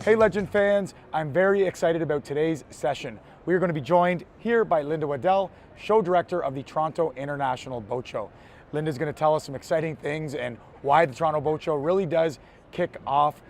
Hey Legend fans, I'm very excited about today's session. We are going to be joined here by Linda Waddell, show director of the Toronto International Boat Show. Linda's going to tell us some exciting things and why the Toronto Boat Show really does kick off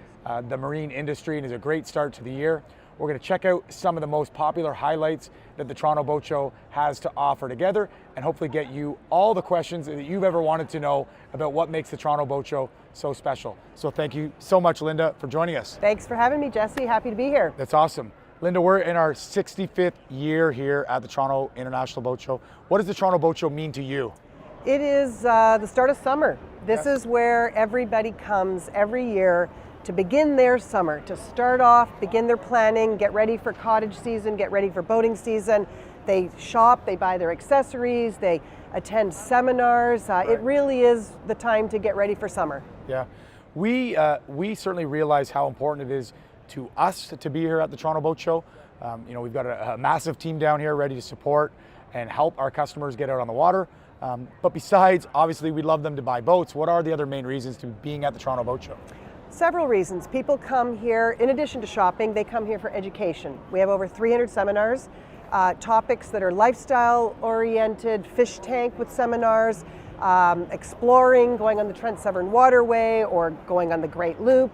the marine industry and is a great start to the year. We're going to check out some of the most popular highlights that the Toronto Boat Show has to offer together and hopefully get you all the questions that you've ever wanted to know about what makes the Toronto Boat Show so special. So thank you so much, Linda, for joining us. Thanks for having me, Jesse. Happy to be here. That's awesome. Linda, we're in our 65th year here at the Toronto International Boat Show. What does the Toronto Boat Show mean to you? It is the start of summer. This is where everybody comes every year to begin their summer, to start off, begin their planning, get ready for cottage season, get ready for boating season. They shop, they buy their accessories, they attend seminars. It really is the time to get ready for summer. Yeah, we certainly realize how important it is to us to be here at the Toronto Boat Show. We've got a massive team down here ready to support and help our customers get out on the water. But besides, obviously, we'd love them to buy boats. What are the other main reasons to being at the Toronto Boat Show? Several reasons. People come here, in addition to shopping, they come here for education. We have over 300 seminars, topics that are lifestyle oriented, fish tank with seminars, exploring, going on the Trent Severn Waterway or going on the Great Loop.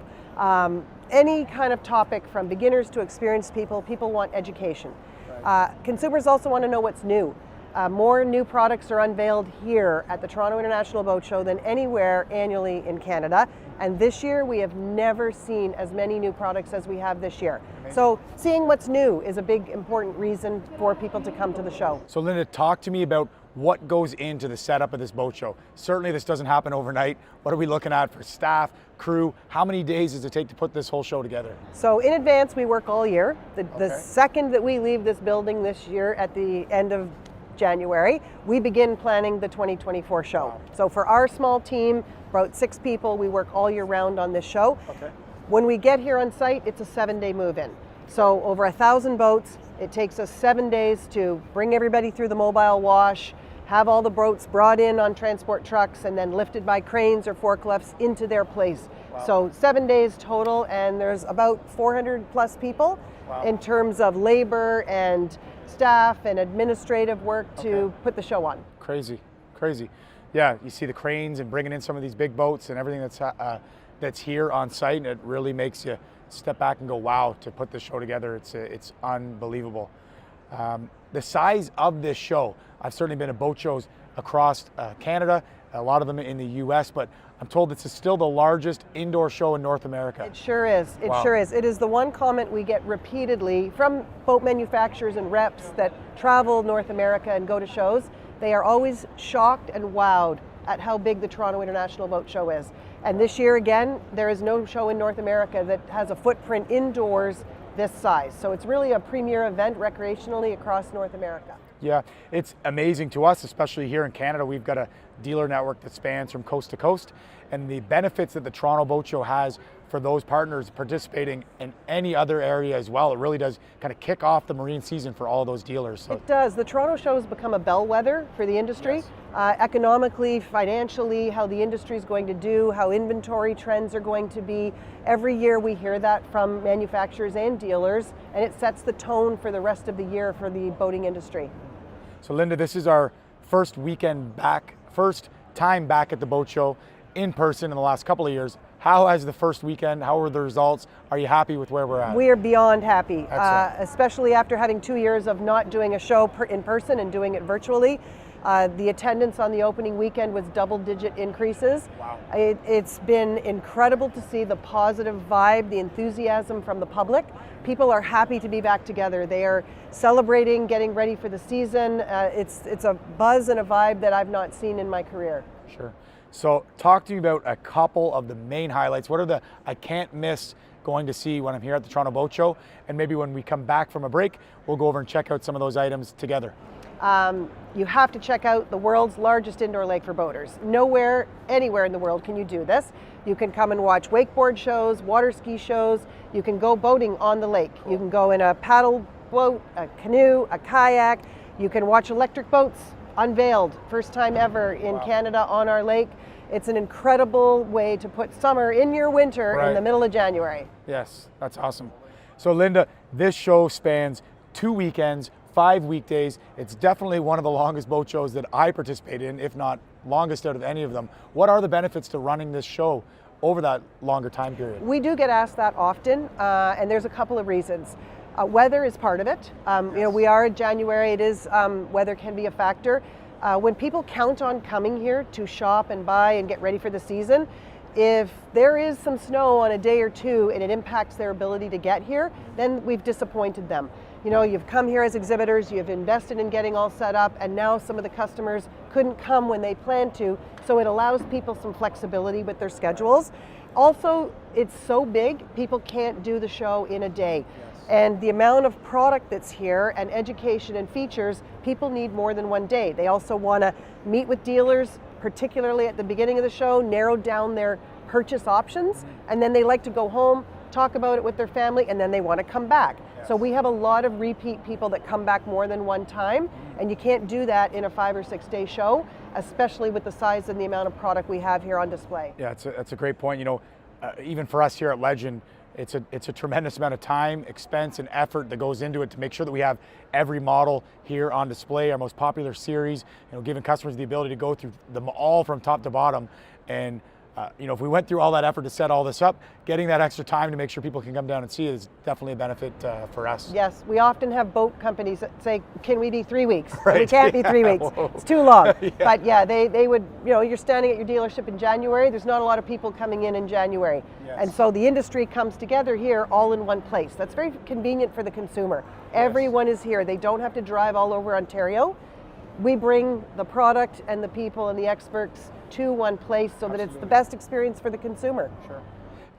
Any kind of topic from beginners to experienced people, people want education. Right. Consumers also want to know what's new. More new products are unveiled here at the Toronto International Boat Show than anywhere annually in Canada. And this year we have never seen as many new products as we have this year. Amazing. So seeing what's new is a big important reason for people to come to the show. So Linda, talk to me about what goes into the setup of this boat show. Certainly this doesn't happen overnight. What are we looking at for staff, crew? How many days does it take to put this whole show together? So in advance we work all year. The second that we leave this building this year at the end of January, we begin planning the 2024 show. Wow. So for our small team, about 6 people, we work all year round on this show. Okay. When we get here on site, it's a 7-day move-in. So over 1,000 boats, it takes us 7 days to bring everybody through the mobile wash, have all the boats brought in on transport trucks and then lifted by cranes or forklifts into their place. Wow. So 7 days total, and there's about 400 plus people. Wow. In terms of labor and staff and administrative work to put the show on. Crazy. Yeah, you see the cranes and bringing in some of these big boats and everything that's here on site, and it really makes you step back and go, wow, to put this show together, it's unbelievable. The size of this show, I've certainly been at boat shows across Canada, a lot of them in the US, but I'm told this is still the largest indoor show in North America. It sure is. It sure is. It is the one comment we get repeatedly from boat manufacturers and reps that travel North America and go to shows. They are always shocked and wowed at how big the Toronto International Boat Show is. And this year, again, there is no show in North America that has a footprint indoors this size. So it's really a premier event recreationally across North America. Yeah, it's amazing to us, especially here in Canada. We've got a dealer network that spans from coast to coast, and the benefits that the Toronto Boat Show has for those partners participating in any other area as well. It really does kind of kick off the marine season for all those dealers. So. It does. The Toronto Show has become a bellwether for the industry. Yes. Economically, financially, how the industry is going to do, how inventory trends are going to be. Every year we hear that from manufacturers and dealers, and it sets the tone for the rest of the year for the boating industry. So Linda, this is our first time back at the boat show in person in the last couple of years. How has the first weekend, how were the results? Are you happy with where we're at? We are beyond happy, especially after having 2 years of not doing a show in person and doing it virtually. The attendance on the opening weekend was double-digit increases. Wow. It's been incredible to see the positive vibe, the enthusiasm from the public. People are happy to be back together. They are celebrating, getting ready for the season. It's a buzz and a vibe that I've not seen in my career. Sure. So talk to me about a couple of the main highlights. What are the I can't miss going to see when I'm here at the Toronto Boat Show? And maybe when we come back from a break, we'll go over and check out some of those items together. You have to check out the world's largest indoor lake for boaters. Nowhere, anywhere in the world can you do this. You can come and watch wakeboard shows, water ski shows. You can go boating on the lake. You can go in a paddle boat, a canoe, a kayak. You can watch electric boats unveiled, first time ever in Canada on our lake. It's an incredible way to put summer in your winter in the middle of January. Yes, that's awesome. So Linda, this show spans 2 weekends, 5 weekdays. It's definitely one of the longest boat shows that I participate in, if not longest out of any of them. What are the benefits to running this show over that longer time period? We do get asked that often, and there's a couple of reasons. Weather is part of it. We are in January. It is weather can be a factor. When people count on coming here to shop and buy and get ready for the season, if there is some snow on a day or two and it impacts their ability to get here, then we've disappointed them. You've come here as exhibitors, you've invested in getting all set up, and now some of the customers couldn't come when they planned to, so it allows people some flexibility with their schedules. Also, it's so big, people can't do the show in a day. And the amount of product that's here and education and features, people need more than one day. They also want to meet with dealers, particularly at the beginning of the show, narrow down their purchase options, and then they like to go home, talk about it with their family, and then they want to come back. So we have a lot of repeat people that come back more than one time, and you can't do that in a 5 or 6 day show, especially with the size and the amount of product we have here on display. Yeah, that's a great point. Even for us here at Legend, it's a tremendous amount of time, expense, and effort that goes into it to make sure that we have every model here on display, our most popular series, giving customers the ability to go through them all from top to bottom. And if we went through all that effort to set all this up, getting that extra time to make sure people can come down and see it is definitely a benefit for us. Yes, we often have boat companies that say, can we be 3 weeks? Right. We can't be 3 weeks. Whoa. It's too long. Yeah. But yeah, they would, you're standing at your dealership in January, there's not a lot of people coming in January. Yes. And so the industry comes together here all in one place. That's very convenient for the consumer. Everyone is here. They don't have to drive all over Ontario. We bring the product and the people and the experts to one place so that it's the best experience for the consumer. Sure.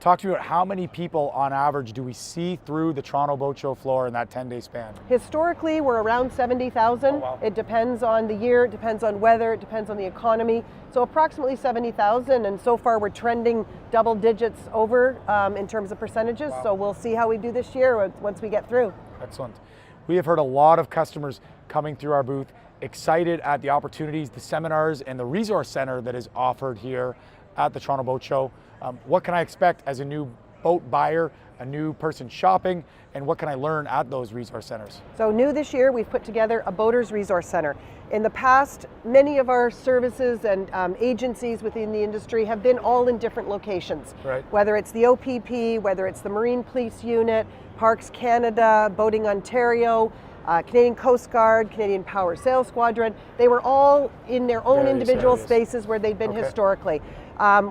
Talk to me about how many people on average do we see through the Toronto Boat Show floor in that 10-day span? Historically, we're around 70,000. Oh, wow. It depends on the year, it depends on weather, it depends on the economy. So approximately 70,000, and so far we're trending double digits over in terms of percentages. Wow. So we'll see how we do this year once we get through. Excellent. We have heard a lot of customers coming through our booth, excited at the opportunities, the seminars, and the resource center that is offered here at the Toronto Boat Show. What can I expect as a new boat buyer, a new person shopping, and what can I learn at those resource centers? So new this year, we've put together a Boaters Resource Center. In the past, many of our services and agencies within the industry have been all in different locations. Right. Whether it's the OPP, whether it's the Marine Police Unit, Parks Canada, Boating Ontario, Canadian Coast Guard, Canadian Power Sail Squadron, they were all in their own individual spaces where they've been historically.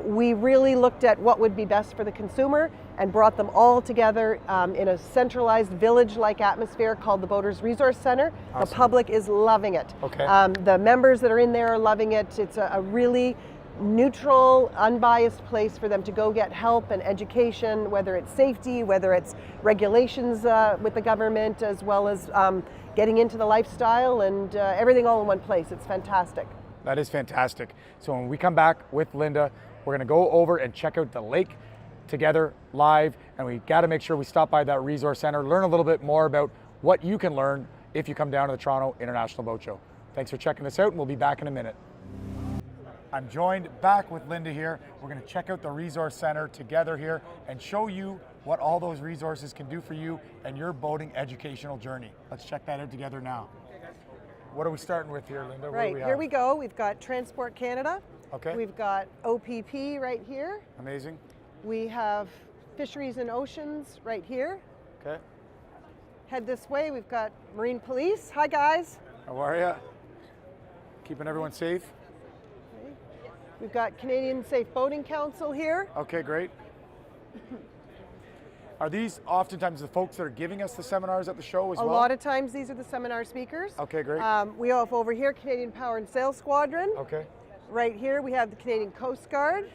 We really looked at what would be best for the consumer and brought them all together in a centralized village-like atmosphere called the Boaters Resource Center. Awesome. The public is loving it. Okay. The members that are in there are loving it. It's a really neutral, unbiased place for them to go get help and education, whether it's safety, whether it's regulations with the government, as well as getting into the lifestyle and everything all in one place. It's fantastic. That is fantastic. So when we come back with Linda, we're gonna go over and check out the lake together live, and we gotta make sure we stop by that resource center, learn a little bit more about what you can learn if you come down to the Toronto International Boat Show. Thanks for checking this out, and we'll be back in a minute. I'm joined back with Linda here. We're gonna check out the resource center together here and show you what all those resources can do for you and your boating educational journey. Let's check that out together now. What are we starting with here, Linda? Right, here we go. We've got Transport Canada. Okay. We've got OPP right here. Amazing. We have Fisheries and Oceans right here. Okay. Head this way, we've got Marine Police. Hi guys. How are you? Keeping everyone safe? We've got Canadian Safe Boating Council here. Okay, great. Are these oftentimes the folks that are giving us the seminars at the show as well? A lot of times these are the seminar speakers. Okay, great. We have over here Canadian Power and Sail Squadron. Okay. Right here we have the Canadian Coast Guard.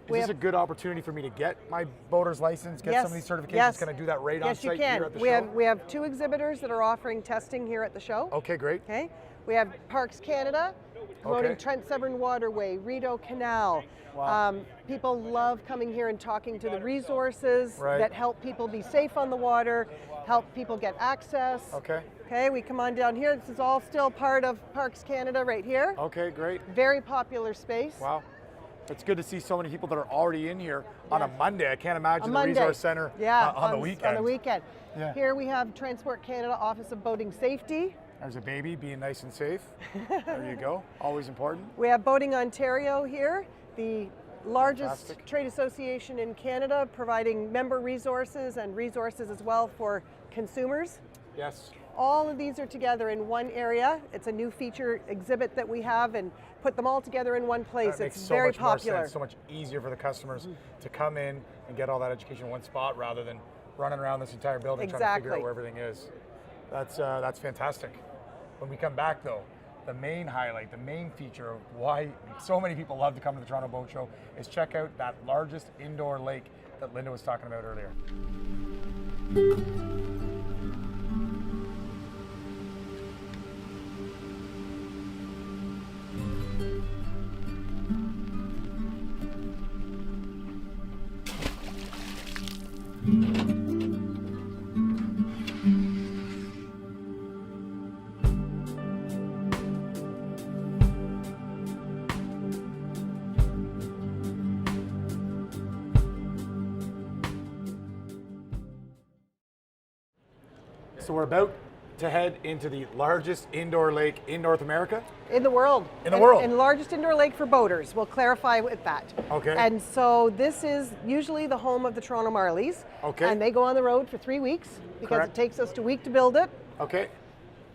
Is this a good opportunity for me to get my boater's license, get some of these certifications? Yes. Can I do that right on site here at the we show? Have, we have 2 exhibitors that are offering testing here at the show. Okay, great. Okay. We have Parks Canada, promoting Trent Severn Waterway, Rideau Canal. Wow. People love coming here and talking to the resources that help people be safe on the water, help people get access. Okay. Okay, we come on down here. This is all still part of Parks Canada right here. Okay, great. Very popular space. Wow. It's good to see so many people that are already in here on a Yes. Monday. I can't imagine A the Monday. Resource Center on the weekend. On the weekend. Yeah. Here we have Transport Canada Office of Boating Safety. There's a baby being nice and safe. There you go. Always important. We have Boating Ontario here, the largest Fantastic. trade association in Canada, providing member resources and resources as well for consumers. Yes. All of these are together in one area. It's a new feature exhibit that we have and put them all together in one place. That makes It's so very much more popular. sense, so much easier for the customers to come in and get all that education in one spot rather than running around this entire building trying to figure out Exactly. where everything is. That's fantastic. When we come back though, the main highlight, the main feature of why so many people love to come to the Toronto Boat Show is check out that largest indoor lake that Linda was talking about earlier. So we're about to head into the largest indoor lake in North America. In the world. In the world. And largest indoor lake for boaters. We'll clarify with that. Okay. And so this is usually the home of the Toronto Marlies. Okay. And they go on the road for 3 weeks because Correct. it takes us a week to build it, Okay.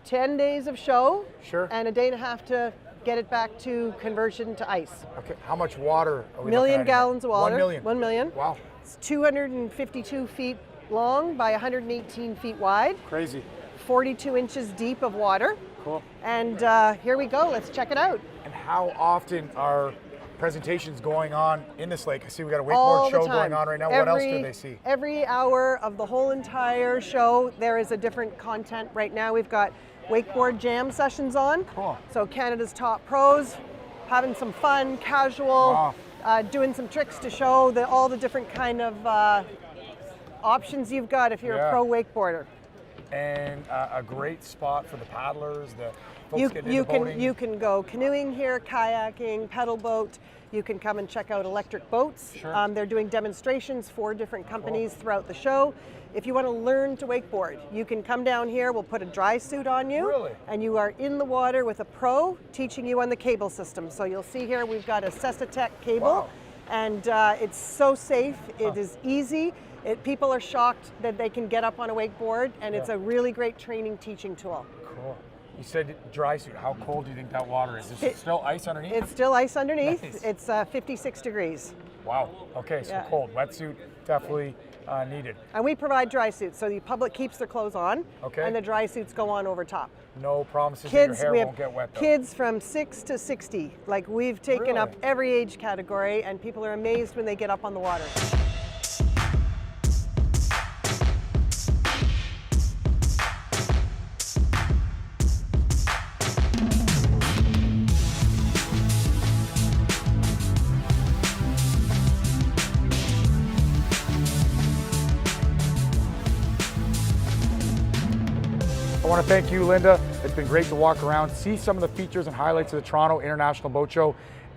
10 days of show, Sure. and a day and a half to get it back to conversion to ice. Okay. How much water are we Million looking at here? gallons of water. 1 million. 1 million. Wow. It's 252 feet long by 118 feet wide, Crazy. 42 inches deep of water. Cool. And here we go. Let's check it out. And how often are presentations going on in this lake? I see we got a All wakeboard the show time. going on right now. What else do they see? Every hour of the whole entire show, there is a different content. Right now, we've got wakeboard jam sessions on. Cool. So Canada's top pros, having some fun, casual, Wow. doing some tricks to show all the different kind of options you've got if you're Yeah. a pro wakeboarder. And a great spot for the paddlers, the folks You, getting you into can boating. you can go canoeing here, kayaking, pedal boat. You can come and check out electric boats. Sure. They're doing demonstrations for different companies throughout the show. If you want to learn to wakeboard, you can come down here. We'll put a dry suit on you, Really? and you are in the water with a pro teaching you on the cable system. So you'll see here we've got a Cessatec cable, Wow. and it's so safe. It is easy. People are shocked that they can get up on a wakeboard, and it's Yeah. a really great training teaching tool. Cool. You said dry suit. How cold do you think that water is? Is it still ice underneath? It's still ice underneath. Nice. It's 56 degrees. Wow. Okay, so Yeah. cold. Wetsuit definitely needed. And we provide dry suits, so the public keeps their clothes on, Okay. and the dry suits go on over top. No promises that your Kids, hair we won't have get wet though. kids from 6 to 60. Like we've taken up Really? every age category, and people are amazed when they get up on the water. I want to thank you, Linda. It's been great to walk around, see some of the features and highlights of the Toronto International Boat Show.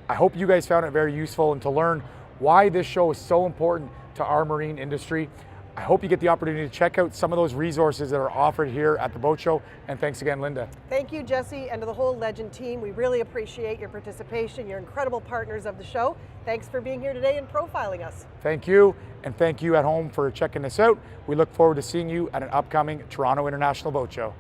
I hope you guys found it very useful and to learn why this show is so important to our marine industry. I hope you get the opportunity to check out some of those resources that are offered here at the boat show. And thanks again, Linda. Thank you, Jesse, and to the whole Legend team. We really appreciate your participation. You're incredible partners of the show. Thanks for being here today and profiling us. Thank you, and thank you at home for checking this out. We look forward to seeing you at an upcoming Toronto International Boat Show.